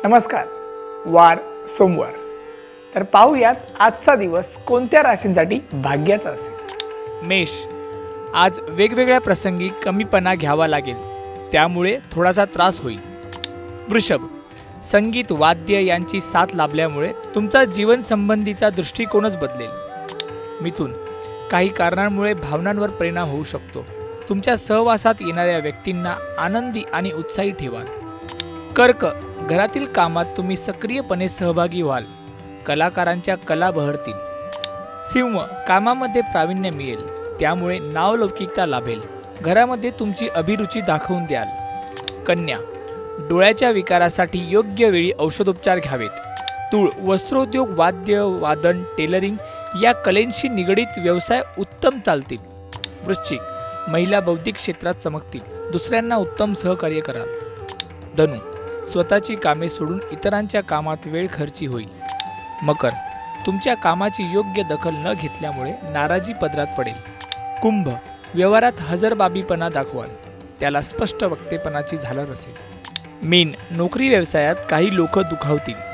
नमस्कार. वार सोमवार. तर पाहूयात आजचा दिवस कोणत्या राशींसाठी भाग्याचा असेल. मेष. आज वेगवेगळ्या प्रसंगी कमीपणा घ्यावा लागेल, त्यामुळे थोडासा त्रास होईल. वृषभ. संगीत वाद्य यांची साथ लाभल्यामुळे तुमचा जीवनसंबंधीचा दृष्टिकोनच बदलेल. मिथुन. काही कारणांमुळे भावनांवर परिणाम होऊ शकतो. तुमच्या सहवासात येणाऱ्या व्यक्तींना आनंदी आणि उत्साही ठेवाल. कर्क. घरातील कामात तुम्ही सक्रियपणे सहभागी व्हाल. कलाकारांच्या कला बहरतील. सिंह. कामामध्ये प्रावीण्य मिळेल, त्यामुळे नावलौकिकता लाभेल. घरामध्ये तुमची अभिरुची दाखवून द्याल. कन्या. डोळ्याच्या विकारासाठी योग्य वेळी औषधोपचार घ्यावेत. तूळ. वस्त्रोद्योग, वाद्य वादन, टेलरिंग या कलेंशी निगडीत व्यवसाय उत्तम चालतील. वृश्चिक. महिला बौद्धिक क्षेत्रात चमकतील. दुसऱ्यांना उत्तम सहकार्य कराल. धनु. स्वतःची कामे सोडून इतरांच्या कामात वेळ खर्ची होईल. मकर. तुमच्या कामाची योग्य दखल न घेतल्यामुळे नाराजी पदरात पडेल. कुंभ. व्यवहारात हजरबाबीपणा दाखवाल, त्याला स्पष्ट वक्तेपणाची झालर असेल. मीन. नोकरी व्यवसायात काही लोक दुखावतील.